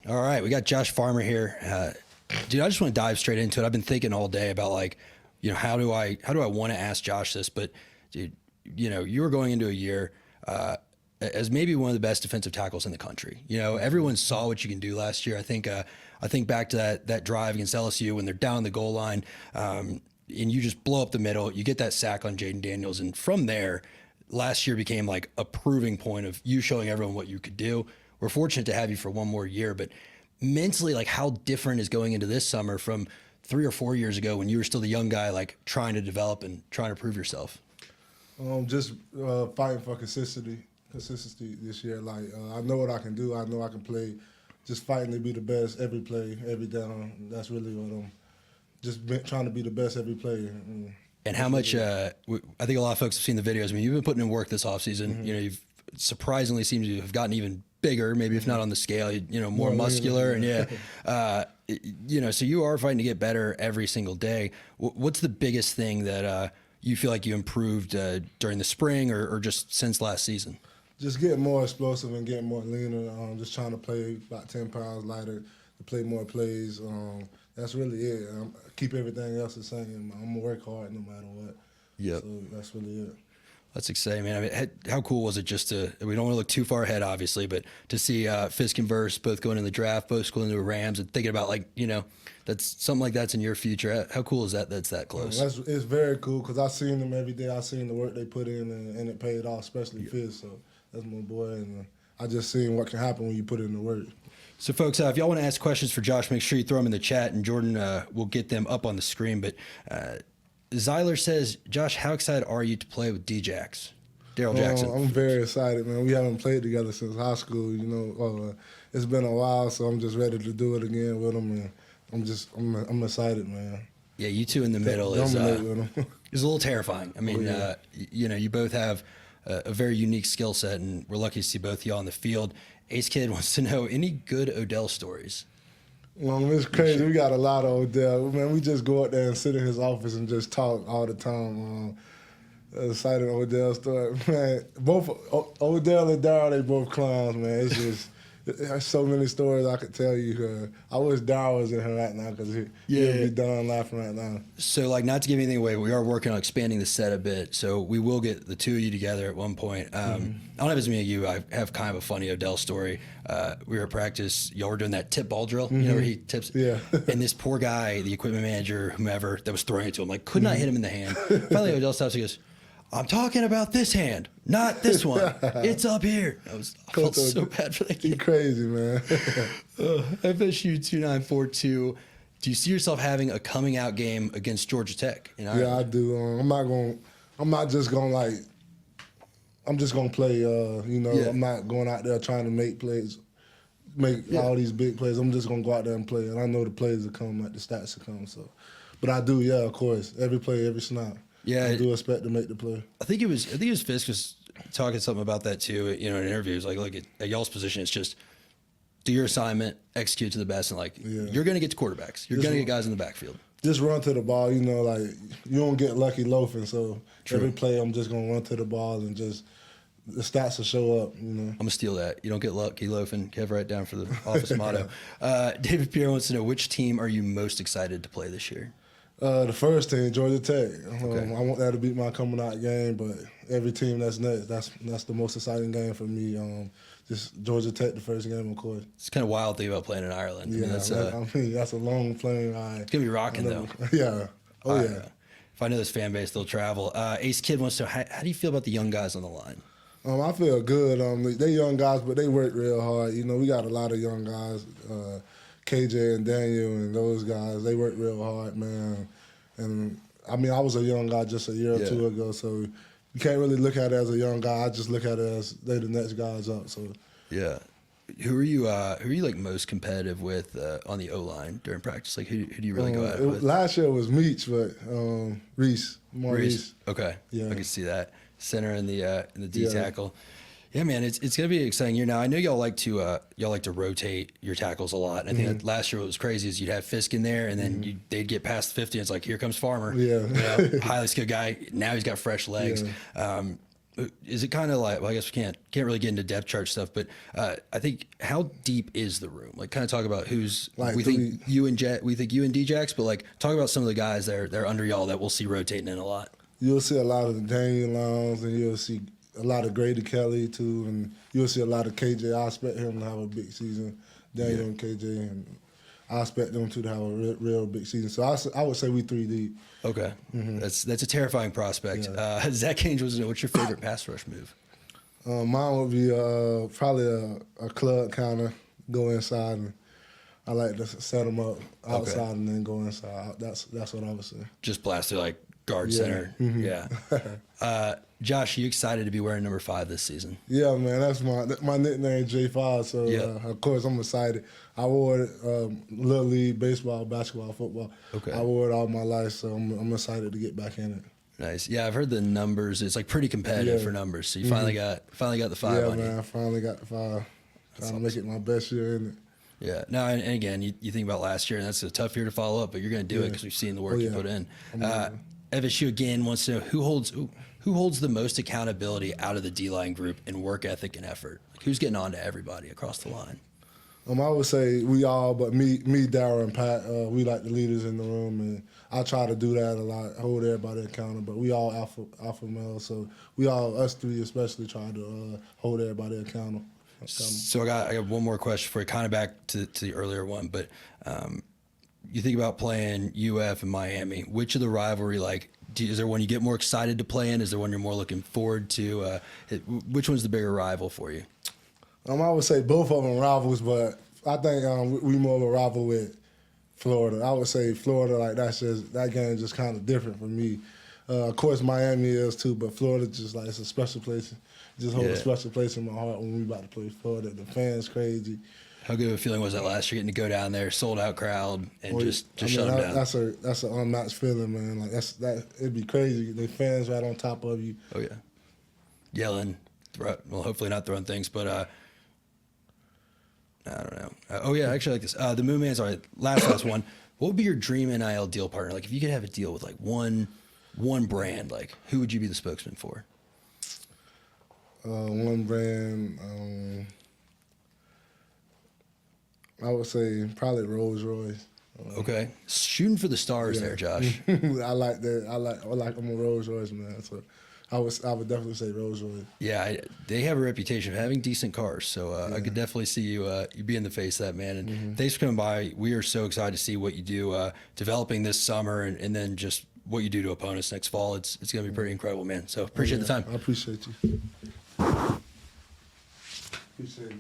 All right, we got Josh Farmer here. Dude, I just want to dive straight into it. I've been thinking all day about, like, you know, how do I want to ask Josh this? But, dude, you know, you were going into a year as maybe one of the best defensive tackles in the country. You know, everyone saw what you can do last year. I think back to that drive against LSU when they're down the goal line, and you just blow up the middle. You get that sack on Jaden Daniels, and from there, last year became like a proving point of you showing everyone what you could do. We're fortunate to have you for one more year, but mentally, like, how different is going into this summer from 3 or 4 years ago when you were still the young guy, like, trying to develop and trying to prove yourself? Just fighting for consistency this year. Like, I know what I can do. I know I can play. Just fighting to be the best every play, every down. That's really what I'm just trying to be the best every play. And how much, I think a lot of folks have seen the videos. I mean, you've been putting in work this offseason. Mm-hmm. You know, you've surprisingly seemed to have gotten even bigger, maybe if not on the scale, you know, more muscular. And you know, so you are fighting to get better every single day. What's the biggest thing that you feel like you improved during the spring or just since last season? Just getting more explosive and getting more leaner. Just trying to play about 10 pounds lighter, to play more plays. That's really it. Keep everything else the same. I'm going to work hard no matter what. Yeah. So that's really it. That's exciting, man. I mean, how cool was it just to, we don't want to look too far ahead, obviously, but to see Fisk and Verse both going in the draft, both going to the Rams, and thinking about, like, you know, that's something like that's in your future. How cool is that that's that close? It's very cool because I've seen them every day. I've seen the work they put in, and it paid off, especially Fisk. So that's my boy, and I just seen what can happen when you put in the work. So, folks, if y'all want to ask questions for Josh, make sure you throw them in the chat, and Jordan will get them up on the screen. But Zyler says, Josh, how excited are you to play with D-Jax? Daryl Jackson. I'm very excited, man. We haven't played together since high school. You know, it's been a while, so I'm just ready to do it again with him, and I'm excited, man. Yeah, you two in the middle is a little terrifying. I mean, you know, you both have a very unique skill set, and we're lucky to see both of y'all on the field. Ace Kid wants to know, any good Odell stories? Well, it's crazy. We got a lot of Odell. Man, we just go out there and sit in his office and just talk all the time. Excited Odell story, man. Both Odell and Darryl, they both clowns, man. It's just there's so many stories I could tell you. I wish Darryl was in here right now because he'd be done laughing right now. So, like, not to give anything away, we are working on expanding the set a bit. So we will get the two of you together at one point. I don't have as many of you. I have kind of a funny Odell story. We were at practice. Y'all were doing that tip ball drill, you know, where he tips. Yeah. And this poor guy, the equipment manager, whomever, that was throwing it to him, like, could not hit him in the hand. Finally, Odell stops. He goes, I'm talking about this hand, not this one. It's up here. I felt so bad for that kid. He's crazy, man. FSU 2942. Do you see yourself having a coming out game against Georgia Tech in Ireland? Yeah, I do. I'm not just gonna I'm just gonna play. You know, I'm not going out there trying to make plays, all these big plays. I'm just gonna go out there and play, and I know the plays will come, like the stats will come. So, but I do, of course, every play, every snap. Yeah, I do expect to make the play. I think it was Fisk was talking something about that too. You know, in interviews, like, look at y'all's position, it's just do your assignment, execute to the best, and you're going to get to quarterbacks. You're going to get guys in the backfield. Just run to the ball. You know, like, you don't get lucky loafing. So every play, I'm just gonna run to the ball and just the stats will show up. You know, I'm gonna steal that. You don't get lucky loafing. Kev, write down for the office motto. David Pierre wants to know, which team are you most excited to play this year? The first team, Georgia Tech. I want that to be my coming out game, but every team that's next, that's the most exciting game for me. Just Georgia Tech, the first game, of course. It's kind of wild to think about playing in Ireland. Yeah, I mean, that's a long plane ride. It's gonna be rocking though. Yeah. Oh yeah. If I know this fan base, they'll travel. Ace Kid wants to know, how do you feel about the young guys on the line? I feel good. They young guys, but they work real hard. You know, we got a lot of young guys. KJ and Daniel and those guys, they work real hard, man. And I mean, I was a young guy just a year or two ago, so you can't really look at it as a young guy. I just look at it as they the next guys up. So yeah, who are you like most competitive with on the O line during practice? Like who do you really go at it with? Last year was Meach, but Reese. Okay, yeah, I can see that center in the D tackle. Yeah, man, it's gonna be an exciting year. Now I know y'all like to rotate your tackles a lot. And I think that last year what was crazy is you'd have Fisk in there, and then they'd get past 50, and it's like, here comes Farmer. Yeah, you know, highly skilled guy. Now he's got fresh legs. Yeah. is it kind of like, well, I guess we can't really get into depth chart stuff, but I think how deep is the room? Like kind of talk about who's Like we think you and D-Jax, but like talk about some of the guys that are under y'all that we'll see rotating in a lot. You'll see a lot of the Daniel Lowndes, and you'll see a lot of Grady Kelly too, and you'll see a lot of KJ. I expect him to have a big season. Daniel and KJ, and I expect them to have a real big season. So I would say we 3 deep. Okay, that's a terrifying prospect. Yeah. Zach Haynes, what's your favorite pass rush move? Mine would be probably a club counter, go inside, and I like to set them up outside and then go inside. That's what I would say. Just blast through like guard center. Yeah. Josh, you excited to be wearing number 5 this season? Yeah, man, that's my nickname, J5. So of course I'm excited. I wore it little league, baseball, basketball, football. Okay. I wore it all my life, so I'm excited to get back in it. Nice. Yeah, I've heard the numbers. It's like pretty competitive for numbers. So you finally got the 5 Yeah, on man, you. I finally got the 5. Trying to make it my best year in it. Yeah. No, and again, you think about last year, and that's a tough year to follow up, but you're going to do it because we've seen the work you put in. FSU again wants to know who holds the most accountability out of the D-line group in work ethic and effort. Like who's getting on to everybody across the line? I would say we all, but me, Darryl, and Pat, we like the leaders in the room, and I try to do that a lot, hold everybody accountable. But we all alpha males, so we all, us 3 especially, try to hold everybody accountable. So I got one more question for you, kind of back to the earlier one, but you think about playing UF and Miami. Which of the rivalry, like, is there one you get more excited to play in? Is there one you're more looking forward to? Which one's the bigger rival for you? I would say both of them rivals, but I think we more of a rival with Florida. I would say Florida, like that game is just kind of different for me. Of course, Miami is too, but Florida just like it's a special place. It just holds a special place in my heart when we about to play Florida. The fans crazy. How good of a feeling was that last year, getting to go down there, sold out crowd, and just shut them down? That's an unmatched feeling, man. Like it'd be crazy. The fans right on top of you. Oh yeah, yelling. Well, hopefully not throwing things, but I don't know. Oh yeah, actually I like this. The Moon Man's all right. Last one. What would be your dream NIL deal partner? Like if you could have a deal with like one brand, like who would you be the spokesman for? One brand. I would say probably Rolls Royce. Okay, shooting for the stars there, Josh. I like that. I like I'm a Rolls Royce man. So I would definitely say Rolls Royce. Yeah, they have a reputation of having decent cars, so I could definitely see you being the face of that, man. And thanks for coming by. We are so excited to see what you do developing this summer, and then just what you do to opponents next fall. It's going to be pretty incredible, man. So appreciate the time. I appreciate you. Appreciate it.